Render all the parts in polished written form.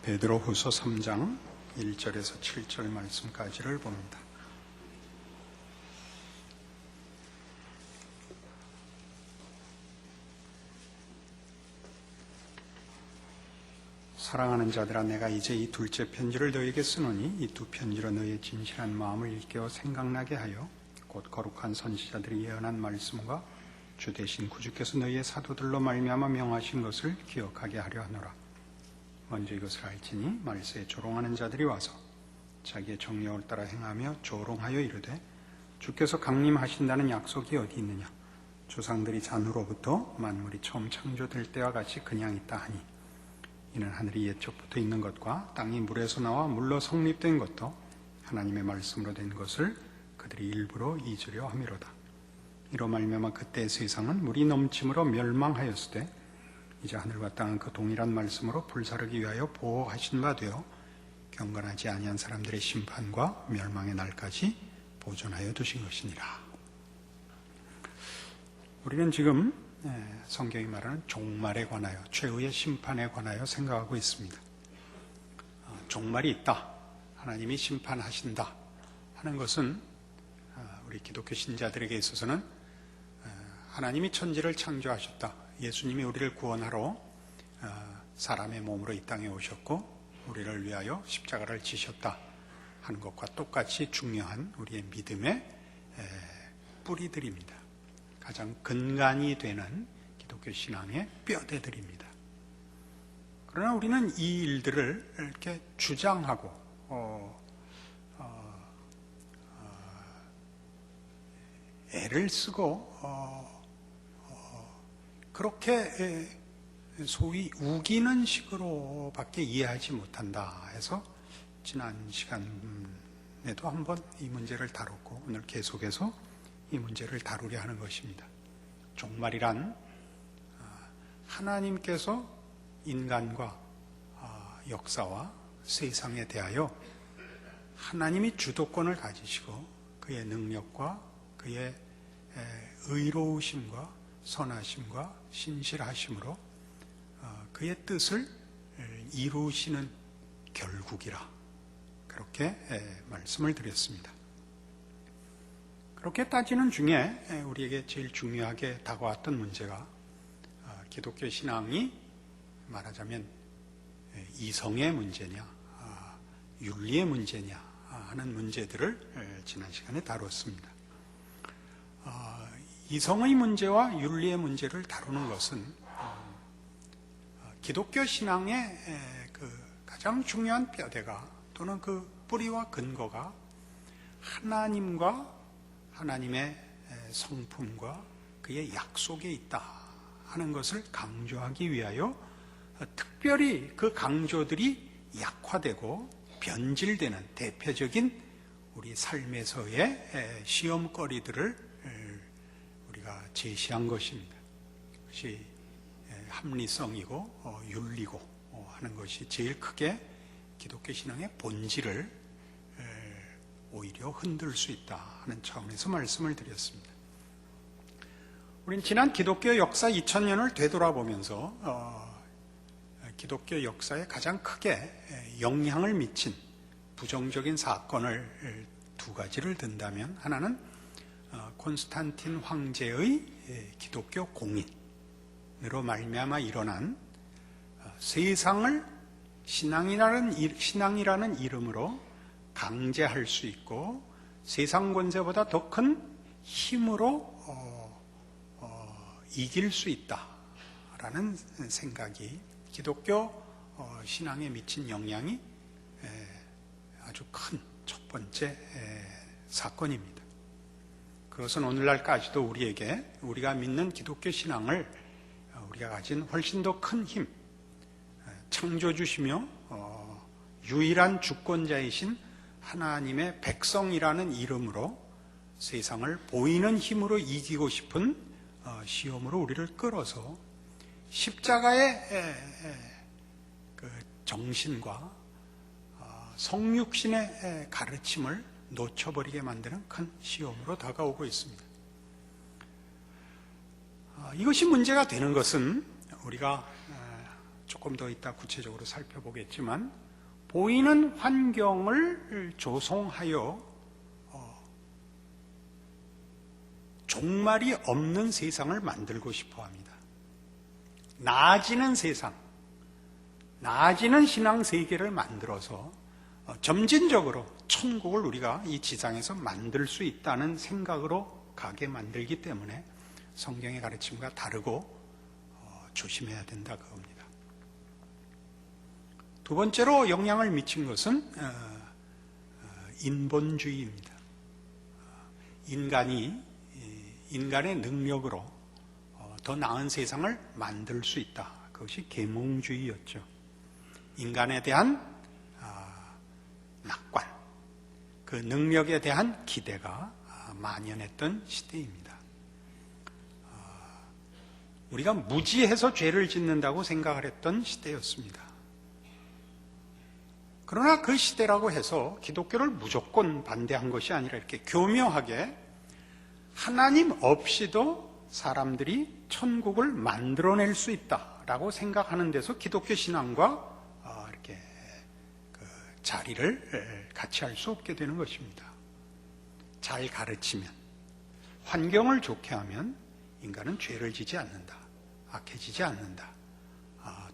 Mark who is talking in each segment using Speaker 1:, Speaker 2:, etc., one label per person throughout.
Speaker 1: 베드로후서 3장 1절에서 7절 말씀까지를 봅니다. 사랑하는 자들아, 내가 이제 이 둘째 편지를 너에게 쓰노니 이 두 편지로 너의 진실한 마음을 일깨워 생각나게 하여 곧 거룩한 선지자들이 예언한 말씀과 주 대신 구주께서 너희의 사도들로 말미암아 명하신 것을 기억하게 하려 하노라. 먼저 이것을 알지니 말세에 조롱하는 자들이 와서 자기의 정욕을 따라 행하며 조롱하여 이르되 주께서 강림하신다는 약속이 어디 있느냐? 조상들이 잔후로부터 만물이 처음 창조될 때와 같이 그냥 있다 하니 이는 하늘이 옛적부터 있는 것과 땅이 물에서 나와 물로 성립된 것도 하나님의 말씀으로 된 것을 그들이 일부러 잊으려 함이로다. 이로 말미암아 그때의 세상은 물이 넘침으로 멸망하였으되 이제 하늘과 땅은 그 동일한 말씀으로 불사르기 위하여 보호하신 바 되어 경건하지 아니한 사람들의 심판과 멸망의 날까지 보존하여 두신 것이니라. 우리는 지금 성경이 말하는 종말에 관하여, 최후의 심판에 관하여 생각하고 있습니다. 종말이 있다, 하나님이 심판하신다 하는 것은 우리 기독교 신자들에게 있어서는 하나님이 천지를 창조하셨다, 예수님이 우리를 구원하러 사람의 몸으로 이 땅에 오셨고 우리를 위하여 십자가를 지셨다 하는 것과 똑같이 중요한 우리의 믿음의 뿌리들입니다. 가장 근간이 되는 기독교 신앙의 뼈대들입니다. 그러나 우리는 이 일들을 이렇게 주장하고 애를 쓰고 그렇게 소위 우기는 식으로밖에 이해하지 못한다 해서 지난 시간에도 한번 이 문제를 다뤘고 오늘 계속해서 이 문제를 다루려 하는 것입니다. 종말이란 하나님께서 인간과 역사와 세상에 대하여 하나님이 주도권을 가지시고 그의 능력과 그의 의로우심과 선하심과 신실하심으로 그의 뜻을 이루시는 결국이라, 그렇게 말씀을 드렸습니다. 그렇게 따지는 중에 우리에게 제일 중요하게 다가왔던 문제가 기독교 신앙이 말하자면 이성의 문제냐 윤리의 문제냐 하는 문제들을 지난 시간에 다뤘습니다. 이성의 문제와 윤리의 문제를 다루는 것은 기독교 신앙의 그 가장 중요한 뼈대가 또는 그 뿌리와 근거가 하나님과 하나님의 성품과 그의 약속에 있다 하는 것을 강조하기 위하여 특별히 그 강조들이 약화되고 변질되는 대표적인 우리 삶에서의 시험거리들을 우리가 제시한 것입니다. 그것이 합리성이고 윤리고 하는 것이 제일 크게 기독교 신앙의 본질을 오히려 흔들 수 있다 하는 차원에서 말씀을 드렸습니다. 우린 지난 기독교 역사 2000년을 되돌아보면서 기독교 역사에 가장 크게 영향을 미친 부정적인 사건을 두 가지를 든다면, 하나는 콘스탄틴 황제의 기독교 공인으로 말미암아 일어난 세상을 신앙이라는 이름으로 강제할 수 있고 세상 권세보다 더 큰 힘으로 이길 수 있다라는 생각이 기독교 신앙에 미친 영향이 아주 큰 첫 번째 사건입니다. 그것은 오늘날까지도 우리가 믿는 기독교 신앙을 우리가 가진 훨씬 더 큰 힘, 창조주시며 유일한 주권자이신 하나님의 백성이라는 이름으로 세상을 보이는 힘으로 이기고 싶은 시험으로 우리를 끌어서 십자가의 그 정신과 성육신의 가르침을 놓쳐버리게 만드는 큰 시험으로 다가오고 있습니다. 이것이 문제가 되는 것은 우리가 조금 더 이따 구체적으로 살펴보겠지만 보이는 환경을 조성하여 종말이 없는 세상을 만들고 싶어 합니다. 나아지는 세상, 나아지는 신앙 세계를 만들어서 점진적으로 천국을 우리가 이 지상에서 만들 수 있다는 생각으로 가게 만들기 때문에 성경의 가르침과 다르고 조심해야 된다 그겁니다. 두 번째로 영향을 미친 것은 인본주의입니다. 인간의 능력으로 더 나은 세상을 만들 수 있다. 그것이 계몽주의였죠. 인간에 대한 낙관, 그 능력에 대한 기대가 만연했던 시대입니다. 우리가 무지해서 죄를 짓는다고 생각을 했던 시대였습니다. 그러나 그 시대라고 해서 기독교를 무조건 반대한 것이 아니라 이렇게 교묘하게 하나님 없이도 사람들이 천국을 만들어낼 수 있다라고 생각하는 데서 기독교 신앙과 이렇게 그 자리를 같이 할 수 없게 되는 것입니다. 잘 가르치면, 환경을 좋게 하면 인간은 죄를 지지 않는다, 악해지지 않는다,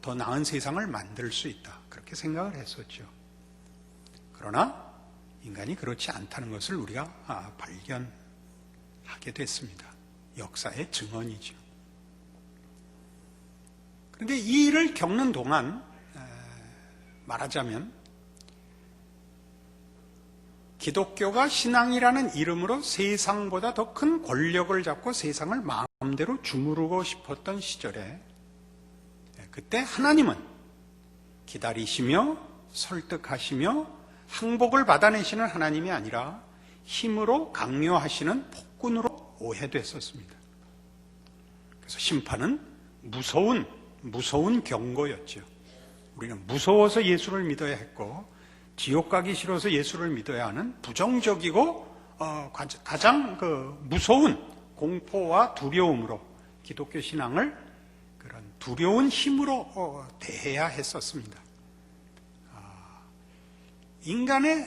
Speaker 1: 더 나은 세상을 만들 수 있다, 그렇게 생각을 했었죠. 그러나 인간이 그렇지 않다는 것을 우리가 발견하게 됐습니다. 역사의 증언이죠. 그런데 이 일을 겪는 동안 말하자면 기독교가 신앙이라는 이름으로 세상보다 더 큰 권력을 잡고 세상을 마음대로 주무르고 싶었던 시절에 그때 하나님은 기다리시며 설득하시며 항복을 받아내시는 하나님이 아니라 힘으로 강요하시는 폭군으로 오해됐었습니다. 그래서 심판은 무서운 경고였죠. 우리는 무서워서 예수를 믿어야 했고 지옥 가기 싫어서 예수를 믿어야 하는 부정적이고 가장 무서운 공포와 두려움으로 기독교 신앙을 그런 두려운 힘으로 대해야 했었습니다. 인간의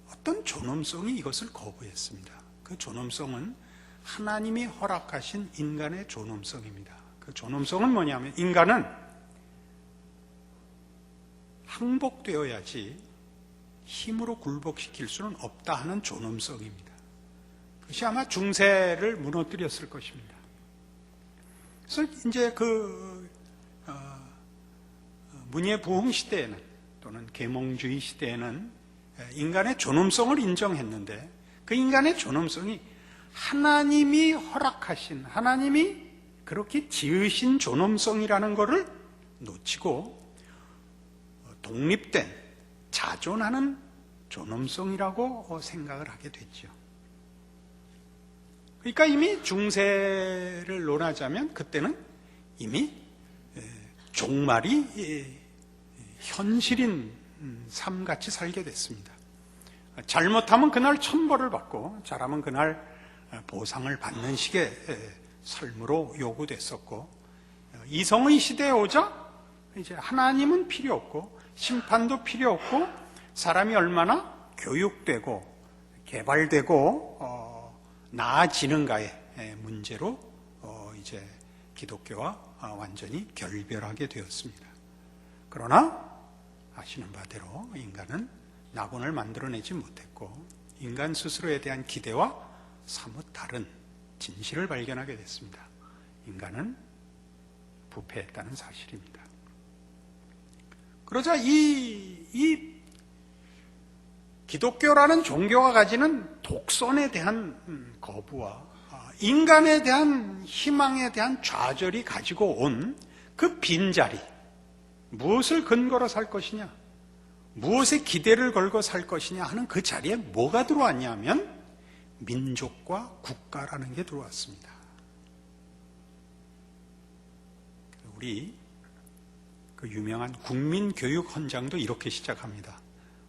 Speaker 1: 어떤 존엄성이 이것을 거부했습니다. 그 존엄성은 하나님이 허락하신 인간의 존엄성입니다. 그 존엄성은 뭐냐면 인간은 항복되어야지 힘으로 굴복시킬 수는 없다 하는 존엄성입니다. 그것이 아마 중세를 무너뜨렸을 것입니다. 그래서 이제 문예 부흥 시대에는 또는 계몽주의 시대에는 인간의 존엄성을 인정했는데 그 인간의 존엄성이 하나님이 허락하신, 하나님이 그렇게 지으신 존엄성이라는 것을 놓치고 독립된 자존하는 존엄성이라고 생각을 하게 됐죠. 그러니까 이미 중세를 논하자면 그때는 이미 종말이 현실인 삶같이 살게 됐습니다. 잘못하면 그날 천벌을 받고 잘하면 그날 보상을 받는 식의 삶으로 요구됐었고 이성의 시대에 오자 이제 하나님은 필요 없고 심판도 필요 없고 사람이 얼마나 교육되고 개발되고 나아지는가의 문제로 이제 기독교와 완전히 결별하게 되었습니다. 그러나 아시는 바대로 인간은 낙원을 만들어내지 못했고 인간 스스로에 대한 기대와 사뭇 다른 진실을 발견하게 됐습니다. 인간은 부패했다는 사실입니다. 그러자 이 기독교라는 종교가 가지는 독선에 대한 거부와 인간에 대한 희망에 대한 좌절이 가지고 온 그 빈자리, 무엇을 근거로 살 것이냐, 무엇에 기대를 걸고 살 것이냐 하는 그 자리에 뭐가 들어왔냐면 민족과 국가라는 게 들어왔습니다. 우리 그 유명한 국민교육 헌장도 이렇게 시작합니다.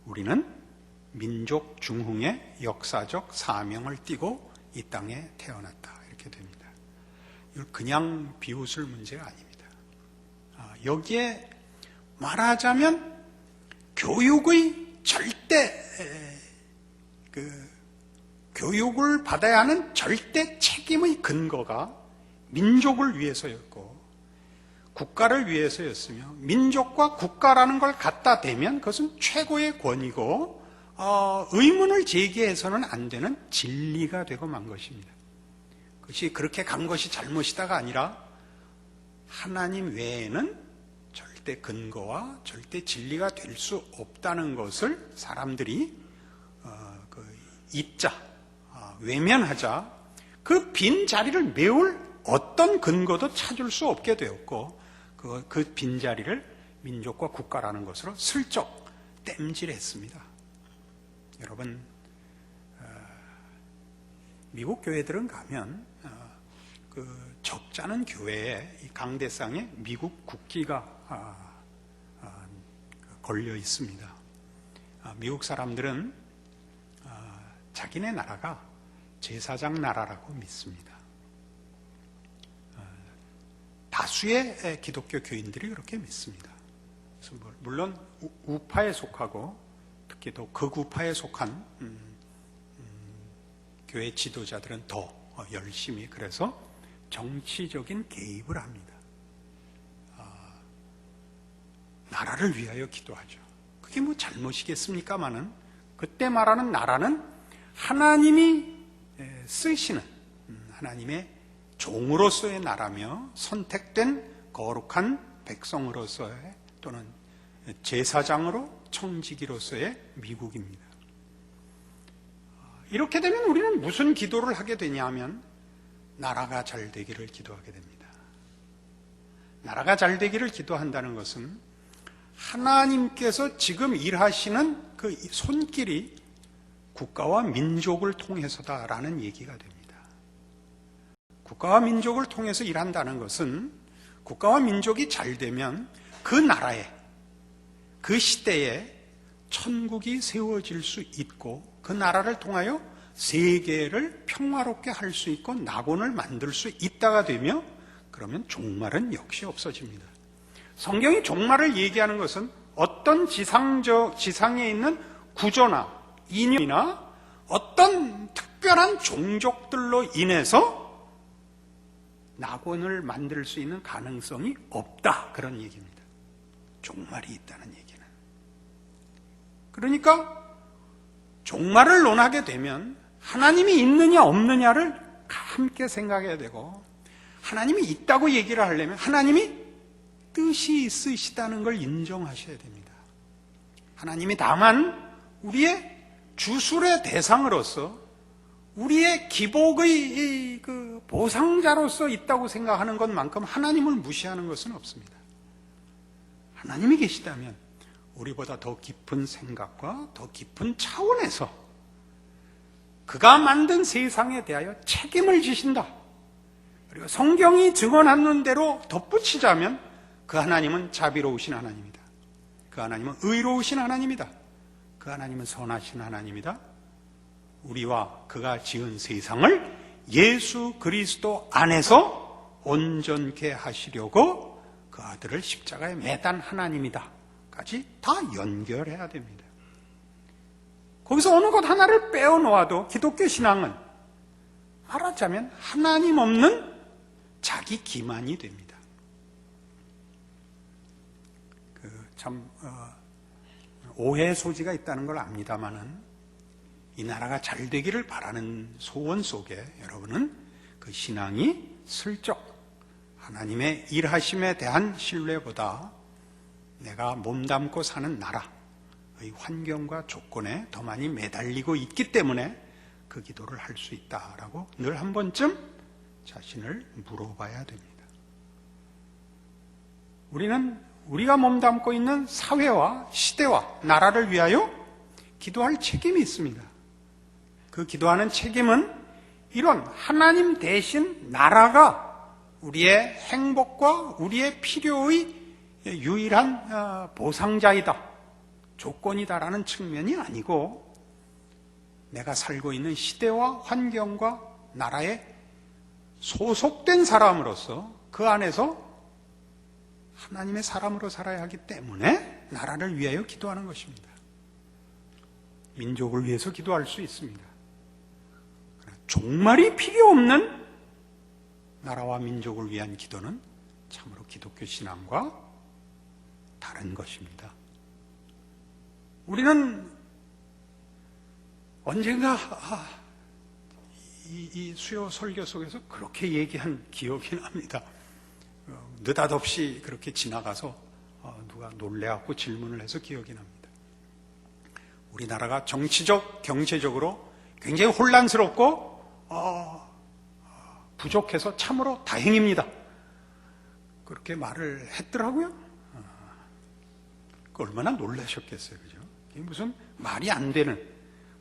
Speaker 1: 우리는 민족 중흥의 역사적 사명을 띠고 이 땅에 태어났다. 이렇게 됩니다. 이건 그냥 비웃을 문제가 아닙니다. 여기에 말하자면 교육의 절대 교육을 받아야 하는 절대 책임의 근거가 민족을 위해서였고 국가를 위해서였으며, 민족과 국가라는 걸 갖다 대면 그것은 최고의 권위고 의문을 제기해서는 안 되는 진리가 되고 만 것입니다. 그것이 그렇게 간 것이 잘못이다가 아니라 하나님 외에는 절대 근거와 절대 진리가 될 수 없다는 것을 사람들이 잊자, 외면하자, 그 빈 자리를 메울 어떤 근거도 찾을 수 없게 되었고, 그 빈자리를 민족과 국가라는 것으로 슬쩍 땜질했습니다. 여러분, 미국 교회들은 가면 그 적잖은 교회에 이 강대상에 미국 국기가 걸려 있습니다. 미국 사람들은 자기네 나라가 제사장 나라라고 믿습니다. 다수의 기독교 교인들이 그렇게 믿습니다. 그래서 물론 우파에 속하고 특히 더 극우파에 속한 교회 지도자들은 더 열심히 그래서 정치적인 개입을 합니다. 나라를 위하여 기도하죠. 그게 뭐 잘못이겠습니까마는, 그때 말하는 나라는 하나님이 쓰시는 하나님의 종으로서의 나라며 선택된 거룩한 백성으로서의 또는 제사장으로 청지기로서의 미국입니다. 이렇게 되면 우리는 무슨 기도를 하게 되냐 하면 나라가 잘 되기를 기도하게 됩니다. 나라가 잘 되기를 기도한다는 것은 하나님께서 지금 일하시는 그 손길이 국가와 민족을 통해서다라는 얘기가 됩니다. 국가와 민족을 통해서 일한다는 것은 국가와 민족이 잘 되면 그 나라에, 그 시대에 천국이 세워질 수 있고 그 나라를 통하여 세계를 평화롭게 할 수 있고 낙원을 만들 수 있다가 되며, 그러면 종말은 역시 없어집니다. 성경이 종말을 얘기하는 것은 어떤 지상에 있는 구조나 인연이나 어떤 특별한 종족들로 인해서 낙원을 만들 수 있는 가능성이 없다, 그런 얘기입니다. 종말이 있다는 얘기는. 그러니까 종말을 논하게 되면 하나님이 있느냐 없느냐를 함께 생각해야 되고, 하나님이 있다고 얘기를 하려면 하나님이 뜻이 있으시다는 걸 인정하셔야 됩니다. 하나님이 다만 우리의 주술의 대상으로서, 우리의 기복의 그 보상자로서 있다고 생각하는 것만큼 하나님을 무시하는 것은 없습니다. 하나님이 계시다면 우리보다 더 깊은 생각과 더 깊은 차원에서 그가 만든 세상에 대하여 책임을 지신다. 그리고 성경이 증언하는 대로 덧붙이자면 그 하나님은 자비로우신 하나님이다. 그 하나님은 의로우신 하나님이다. 그 하나님은 선하신 하나님이다. 우리와 그가 지은 세상을 예수 그리스도 안에서 온전케 하시려고 그 아들을 십자가에 매단 하나님이다 까지 다 연결해야 됩니다. 거기서 어느 것 하나를 빼어놓아도 기독교 신앙은 말하자면 하나님 없는 자기 기만이 됩니다. 오해의 소지가 있다는 걸 압니다마는 이 나라가 잘 되기를 바라는 소원 속에 여러분은 그 신앙이 슬쩍 하나님의 일하심에 대한 신뢰보다 내가 몸담고 사는 나라의 환경과 조건에 더 많이 매달리고 있기 때문에 그 기도를 할 수 있다라고 늘 한 번쯤 자신을 물어봐야 됩니다. 우리는 우리가 몸담고 있는 사회와 시대와 나라를 위하여 기도할 책임이 있습니다. 그 기도하는 책임은 이런 하나님 대신 나라가 우리의 행복과 우리의 필요의 유일한 보상자이다, 조건이다라는 측면이 아니고, 내가 살고 있는 시대와 환경과 나라에 소속된 사람으로서 그 안에서 하나님의 사람으로 살아야 하기 때문에 나라를 위하여 기도하는 것입니다. 민족을 위해서 기도할 수 있습니다. 종말이 필요 없는 나라와 민족을 위한 기도는 참으로 기독교 신앙과 다른 것입니다. 우리는 언젠가 이 수요 설교 속에서 그렇게 얘기한 기억이 납니다. 느닷없이 그렇게 지나가서 누가 놀래갖고 질문을 해서 기억이 납니다. 우리나라가 정치적, 경제적으로 굉장히 혼란스럽고 부족해서 참으로 다행입니다. 그렇게 말을 했더라고요. 얼마나 놀라셨겠어요, 그죠? 이게 무슨 말이 안 되는,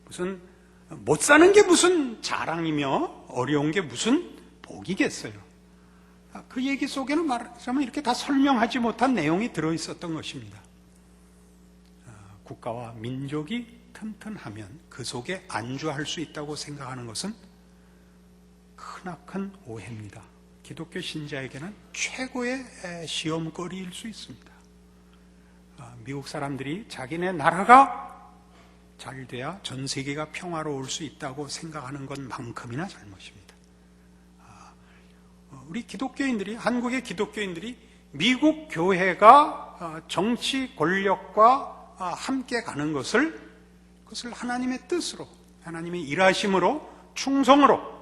Speaker 1: 무슨 못 사는 게 무슨 자랑이며 어려운 게 무슨 복이겠어요. 그 얘기 속에는 말하자면 이렇게 다 설명하지 못한 내용이 들어있었던 것입니다. 국가와 민족이 튼튼하면 그 속에 안주할 수 있다고 생각하는 것은 크나큰 오해입니다. 기독교 신자에게는 최고의 시험거리일 수 있습니다. 미국 사람들이 자기네 나라가 잘 돼야 전 세계가 평화로울 수 있다고 생각하는 것만큼이나 잘못입니다. 우리 기독교인들이, 한국의 기독교인들이 미국 교회가 정치 권력과 함께 가는 것을 하나님의 뜻으로, 하나님의 일하심으로, 충성으로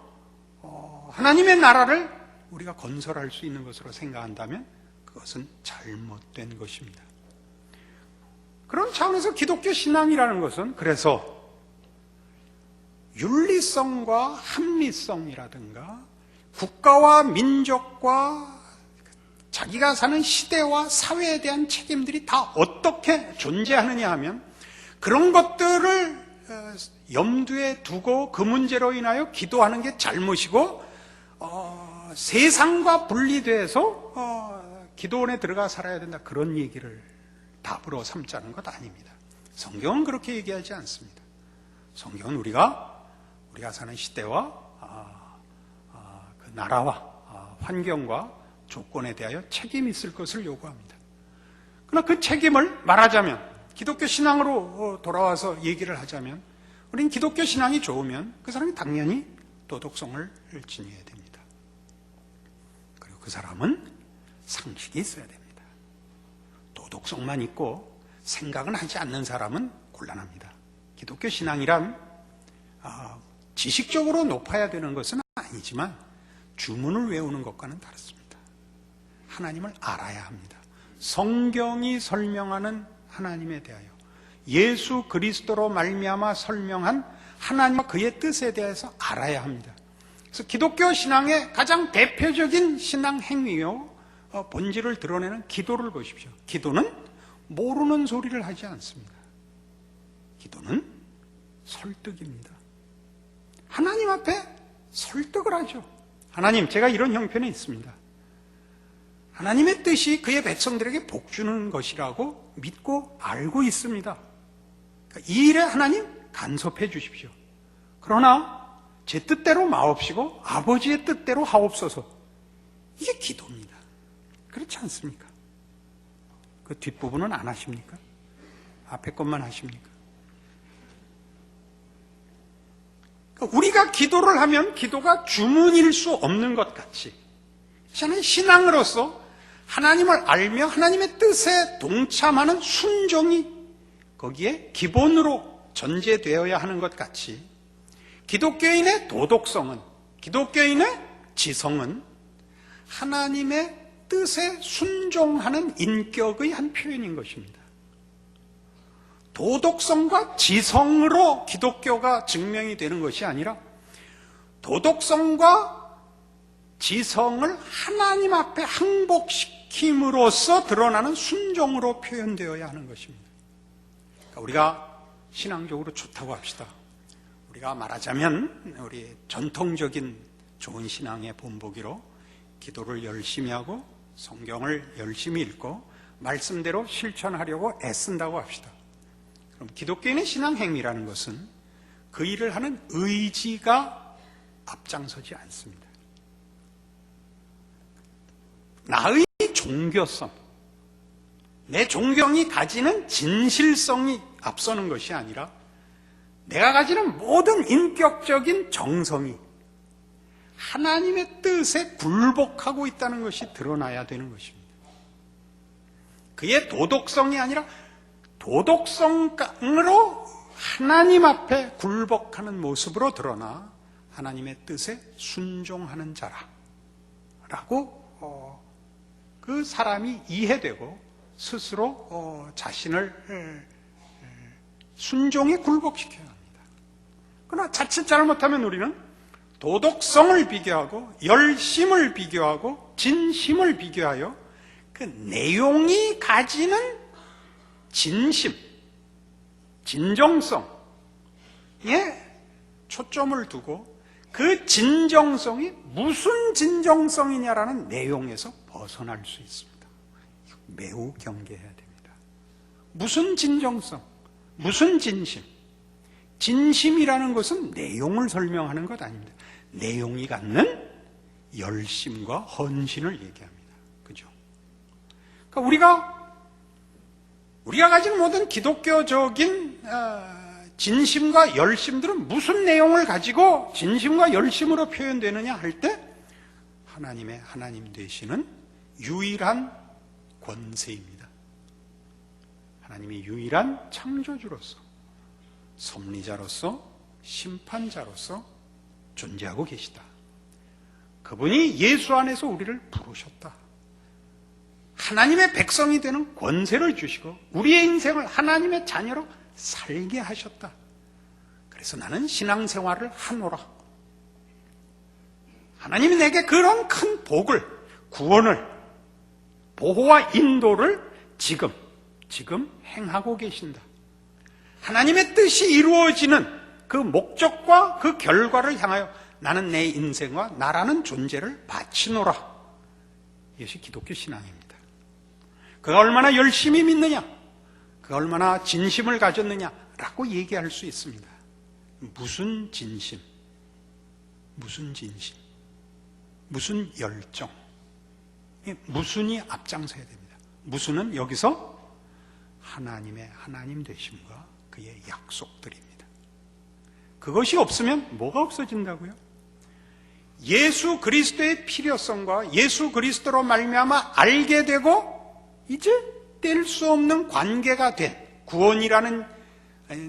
Speaker 1: 하나님의 나라를 우리가 건설할 수 있는 것으로 생각한다면 그것은 잘못된 것입니다. 그런 차원에서 기독교 신앙이라는 것은 그래서 윤리성과 합리성이라든가 국가와 민족과 자기가 사는 시대와 사회에 대한 책임들이 다 어떻게 존재하느냐 하면 그런 것들을 염두에 두고 그 문제로 인하여 기도하는 게 잘못이고 세상과 분리돼서 기도원에 들어가 살아야 된다, 그런 얘기를 답으로 삼자는 것 아닙니다. 성경은 그렇게 얘기하지 않습니다. 성경은 우리가 사는 시대와 그 나라와 환경과 조건에 대하여 책임이 있을 것을 요구합니다. 그러나 그 책임을 말하자면, 기독교 신앙으로 돌아와서 얘기를 하자면, 우리는 기독교 신앙이 좋으면 그 사람이 당연히 도덕성을 지녀야 됩니다. 그리고 그 사람은 상식이 있어야 됩니다. 도덕성만 있고 생각은 하지 않는 사람은 곤란합니다. 기독교 신앙이란 지식적으로 높아야 되는 것은 아니지만 주문을 외우는 것과는 다릅니다. 하나님을 알아야 합니다. 성경이 설명하는 하나님에 대하여, 예수 그리스도로 말미암아 설명한 하나님과 그의 뜻에 대해서 알아야 합니다. 그래서 기독교 신앙의 가장 대표적인 신앙 행위요, 본질을 드러내는 기도를 보십시오. 기도는 모르는 소리를 하지 않습니다. 기도는 설득입니다. 하나님 앞에 설득을 하죠. 하나님, 제가 이런 형편에 있습니다. 하나님의 뜻이 그의 백성들에게 복 주는 것이라고 믿고 알고 있습니다. 그러니까 이 일에 하나님 간섭해 주십시오. 그러나 제 뜻대로 마옵시고 아버지의 뜻대로 하옵소서. 이게 기도입니다. 그렇지 않습니까? 그 뒷부분은 안 하십니까? 앞에 것만 하십니까? 그러니까 우리가 기도를 하면 기도가 주문일 수 없는 것 같이, 저는 신앙으로서 하나님을 알며 하나님의 뜻에 동참하는 순종이 거기에 기본으로 전제되어야 하는 것 같이, 기독교인의 도덕성은, 기독교인의 지성은 하나님의 뜻에 순종하는 인격의 한 표현인 것입니다. 도덕성과 지성으로 기독교가 증명이 되는 것이 아니라 도덕성과 지성을 하나님 앞에 항복시킴으로써 드러나는 순종으로 표현되어야 하는 것입니다. 그러니까 우리가 신앙적으로 좋다고 합시다. 우리가 말하자면 우리 전통적인 좋은 신앙의 본보기로 기도를 열심히 하고 성경을 열심히 읽고 말씀대로 실천하려고 애쓴다고 합시다. 그럼 기독교인의 신앙 행위라는 것은 그 일을 하는 의지가 앞장서지 않습니다. 나의 종교성, 내 존경이 가지는 진실성이 앞서는 것이 아니라 내가 가지는 모든 인격적인 정성이 하나님의 뜻에 굴복하고 있다는 것이 드러나야 되는 것입니다. 그의 도덕성이 아니라 도덕성으로 하나님 앞에 굴복하는 모습으로 드러나 하나님의 뜻에 순종하는 자라라고 그 사람이 이해되고 스스로 자신을 순종에 굴복시켜야 합니다. 그러나 자칫 잘못하면 우리는 도덕성을 비교하고 열심을 비교하고 진심을 비교하여 그 내용이 가지는 진심, 진정성에 초점을 두고 그 진정성이 무슨 진정성이냐라는 내용에서 벗어날 수 있습니다. 매우 경계해야 됩니다. 무슨 진정성, 무슨 진심. 진심이라는 것은 내용을 설명하는 것 아닙니다. 내용이 갖는 열심과 헌신을 얘기합니다. 그죠? 그러니까 우리가 가진 모든 기독교적인 진심과 열심들은 무슨 내용을 가지고 진심과 열심으로 표현되느냐 할 때 하나님의 하나님 되시는 유일한 권세입니다. 하나님이 유일한 창조주로서 섭리자로서 심판자로서 존재하고 계시다. 그분이 예수 안에서 우리를 부르셨다. 하나님의 백성이 되는 권세를 주시고 우리의 인생을 하나님의 자녀로 살게 하셨다. 그래서 나는 신앙생활을 하노라. 하나님이 내게 그런 큰 복을, 구원을, 보호와 인도를 지금 행하고 계신다. 하나님의 뜻이 이루어지는 그 목적과 그 결과를 향하여 나는 내 인생과 나라는 존재를 바치노라. 이것이 기독교 신앙입니다. 그가 얼마나 열심히 믿느냐, 그가 얼마나 진심을 가졌느냐라고 얘기할 수 있습니다. 무슨 진심, 무슨 진심, 무슨 열정, 무슨이 앞장서야 됩니다. 무슨은 여기서 하나님의 하나님 되심과 그의 약속들입니다. 그것이 없으면 뭐가 없어진다고요? 예수 그리스도의 필요성과 예수 그리스도로 말미암아 알게 되고 이제 뗄 수 없는 관계가 된 구원이라는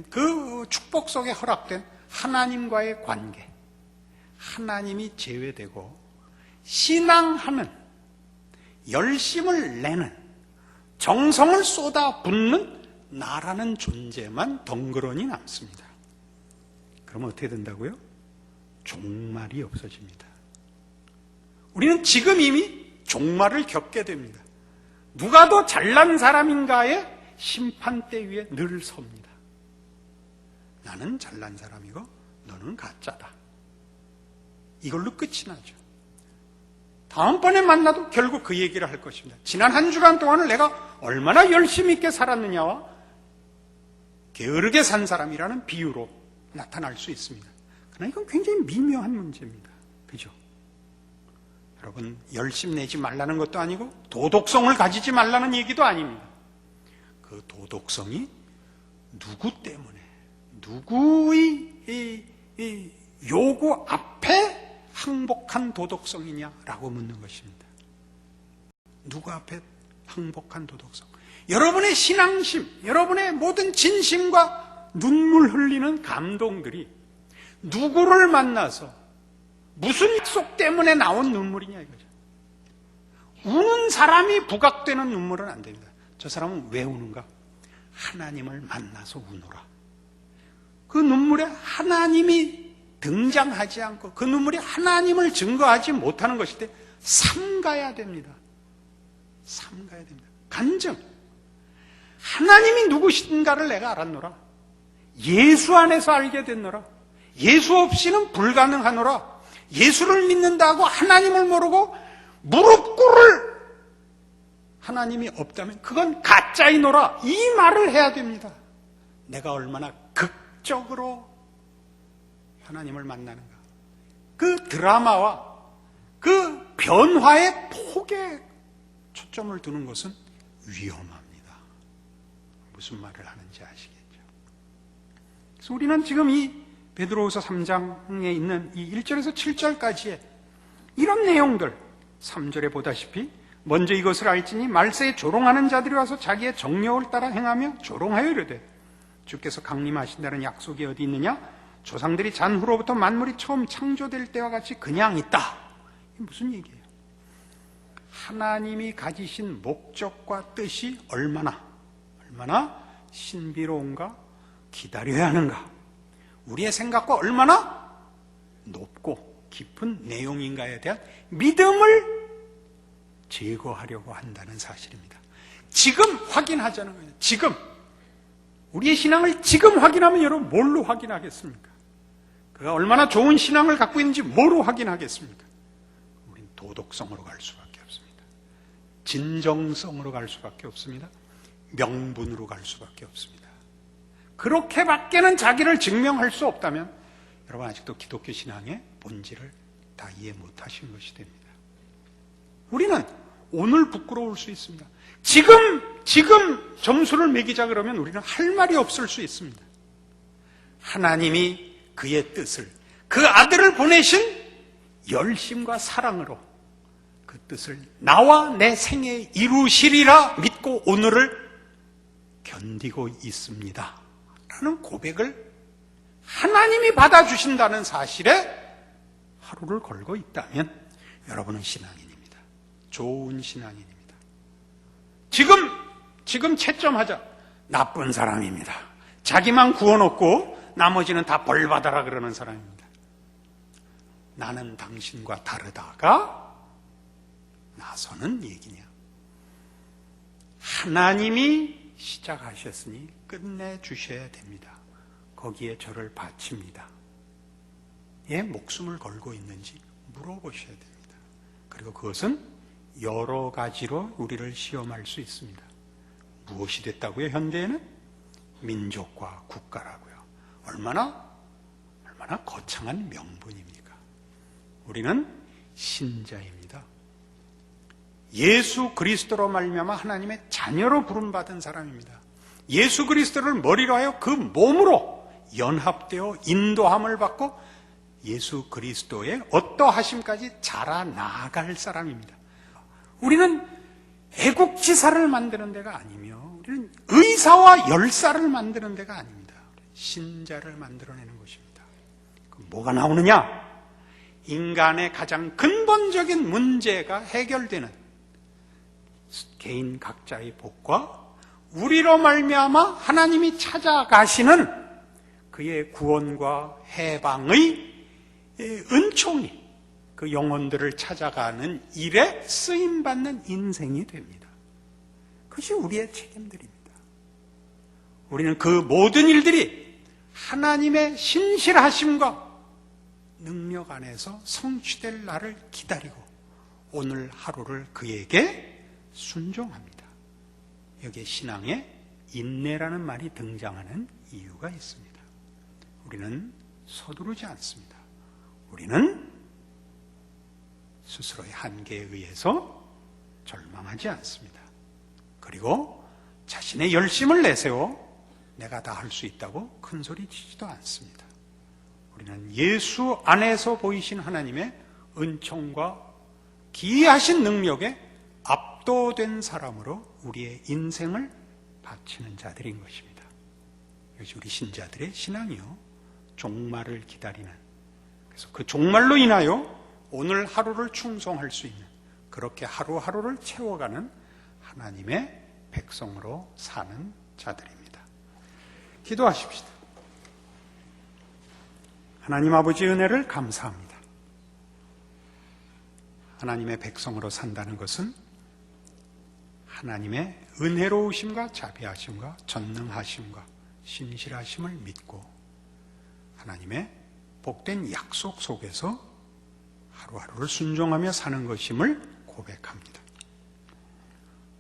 Speaker 1: 그 축복 속에 허락된 하나님과의 관계, 하나님이 제외되고 신앙하는, 열심을 내는, 정성을 쏟아붓는 나라는 존재만 덩그러니 남습니다. 그러면 어떻게 된다고요? 종말이 없어집니다. 우리는 지금 이미 종말을 겪게 됩니다. 누가 더 잘난 사람인가의 심판대 위에 늘 섭니다. 나는 잘난 사람이고 너는 가짜다. 이걸로 끝이 나죠. 다음번에 만나도 결국 그 얘기를 할 것입니다. 지난 한 주간 동안을 내가 얼마나 열심히 있게 살았느냐와 게으르게 산 사람이라는 비유로 나타날 수 있습니다. 그러나 이건 굉장히 미묘한 문제입니다. 그죠? 여러분, 열심 내지 말라는 것도 아니고 도덕성을 가지지 말라는 얘기도 아닙니다. 그 도덕성이 누구 때문에, 누구의 요구 앞에 항복한 도덕성이냐라고 묻는 것입니다. 누구 앞에 항복한 도덕성? 여러분의 신앙심, 여러분의 모든 진심과 눈물 흘리는 감동들이 누구를 만나서 무슨 약속 때문에 나온 눈물이냐 이거죠. 우는 사람이 부각되는 눈물은 안 됩니다. 저 사람은 왜 우는가? 하나님을 만나서 우노라. 그 눈물에 하나님이 등장하지 않고 그 눈물이 하나님을 증거하지 못하는 것일 때 삼가야 됩니다. 삼가야 됩니다. 간증. 하나님이 누구신가를 내가 알았노라. 예수 안에서 알게 됐노라. 예수 없이는 불가능하노라. 예수를 믿는다고 하나님을 모르고 무릎 꿇을 하나님이 없다면 그건 가짜이노라. 이 말을 해야 됩니다. 내가 얼마나 극적으로 하나님을 만나는가. 그 드라마와 그 변화의 폭에 초점을 두는 것은 위험합니다. 무슨 말을 하는지 아시겠죠? 그래서 우리는 지금 이 베드로후서 3장에 있는 이 1절에서 7절까지의 이런 내용들, 3절에 보다시피 먼저 이것을 알지니 말세에 조롱하는 자들이 와서 자기의 정력을 따라 행하며 조롱하여 이르되 주께서 강림하신다는 약속이 어디 있느냐? 조상들이 잔 후로부터 만물이 처음 창조될 때와 같이 그냥 있다. 이게 무슨 얘기예요? 하나님이 가지신 목적과 뜻이 얼마나 신비로운가, 기다려야 하는가, 우리의 생각과 얼마나 높고 깊은 내용인가에 대한 믿음을 제거하려고 한다는 사실입니다. 지금 확인하자는 거예요. 지금 우리의 신앙을 지금 확인하면 여러분 뭘로 확인하겠습니까? 그가 얼마나 좋은 신앙을 갖고 있는지 뭐로 확인하겠습니까? 우린 도덕성으로 갈 수밖에 없습니다. 진정성으로 갈 수밖에 없습니다. 명분으로 갈 수밖에 없습니다. 그렇게밖에는 자기를 증명할 수 없다면 여러분 아직도 기독교 신앙의 본질을 다 이해 못하신 것이 됩니다. 우리는 오늘 부끄러울 수 있습니다. 지금 점수를 매기자 그러면 우리는 할 말이 없을 수 있습니다. 하나님이 그의 뜻을, 그 아들을 보내신 열심과 사랑으로 그 뜻을 나와 내 생애에 이루시리라 믿고 오늘을 견디고 있습니다 라는 고백을 하나님이 받아주신다는 사실에 하루를 걸고 있다면 여러분은 신앙인입니다. 좋은 신앙인입니다. 지금 채점하자. 나쁜 사람입니다. 자기만 구원없고 나머지는 다 벌받아라 그러는 사람입니다. 나는 당신과 다르다가 나서는 얘기냐. 하나님이 시작하셨으니 끝내주셔야 됩니다. 거기에 저를 바칩니다. 예, 목숨을 걸고 있는지 물어보셔야 됩니다. 그리고 그것은 여러 가지로 우리를 시험할 수 있습니다. 무엇이 됐다고요? 현대에는 민족과 국가라고요. 얼마나 거창한 명분입니까? 우리는 신자입니다. 예수 그리스도로 말미암아 하나님의 자녀로 부름받은 사람입니다. 예수 그리스도를 머리로 하여 그 몸으로 연합되어 인도함을 받고 예수 그리스도의 어떠하심까지 자라나갈 사람입니다. 우리는 애국지사를 만드는 데가 아니며 우리는 의사와 열사를 만드는 데가 아닙니다. 신자를 만들어내는 것입니다. 그럼 뭐가 나오느냐? 인간의 가장 근본적인 문제가 해결되는 개인 각자의 복과 우리로 말미암아 하나님이 찾아가시는 그의 구원과 해방의 은총이 그 영혼들을 찾아가는 일에 쓰임받는 인생이 됩니다. 그것이 우리의 책임들입니다. 우리는 그 모든 일들이 하나님의 신실하심과 능력 안에서 성취될 날을 기다리고 오늘 하루를 그에게 순종합니다. 여기에 신앙에 인내라는 말이 등장하는 이유가 있습니다. 우리는 서두르지 않습니다. 우리는 스스로의 한계에 의해서 절망하지 않습니다. 그리고 자신의 열심을 내세워 내가 다 할 수 있다고 큰소리 치지도 않습니다. 우리는 예수 안에서 보이신 하나님의 은총과 기이하신 능력에 압도된 사람으로 우리의 인생을 바치는 자들인 것입니다. 이것이 우리 신자들의 신앙이요, 종말을 기다리는, 그래서 그 종말로 인하여 오늘 하루를 충성할 수 있는, 그렇게 하루하루를 채워가는 하나님의 백성으로 사는 자들입니다. 기도하십시다. 하나님 아버지 은혜를 감사합니다. 하나님의 백성으로 산다는 것은 하나님의 은혜로우심과 자비하심과 전능하심과 신실하심을 믿고 하나님의 복된 약속 속에서 하루하루를 순종하며 사는 것임을 고백합니다.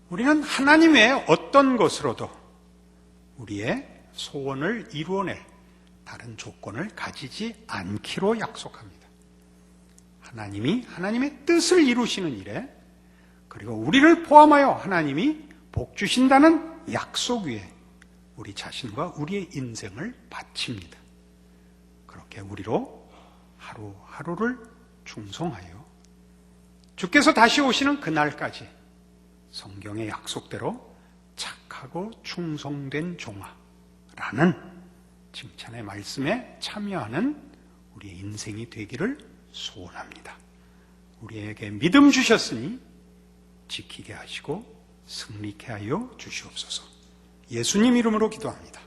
Speaker 1: 우리는 하나님 외에 어떤 것으로도 우리의 소원을 이루어낼 다른 조건을 가지지 않기로 약속합니다. 하나님이 하나님의 뜻을 이루시는 일에, 그리고 우리를 포함하여 하나님이 복 주신다는 약속 위에 우리 자신과 우리의 인생을 바칩니다. 그렇게 우리로 하루하루를 충성하여 주께서 다시 오시는 그날까지 성경의 약속대로 착하고 충성된 종아라는 칭찬의 말씀에 참여하는 우리의 인생이 되기를 소원합니다. 우리에게 믿음 주셨으니 지키게 하시고 승리케 하여 주시옵소서. 예수님 이름으로 기도합니다.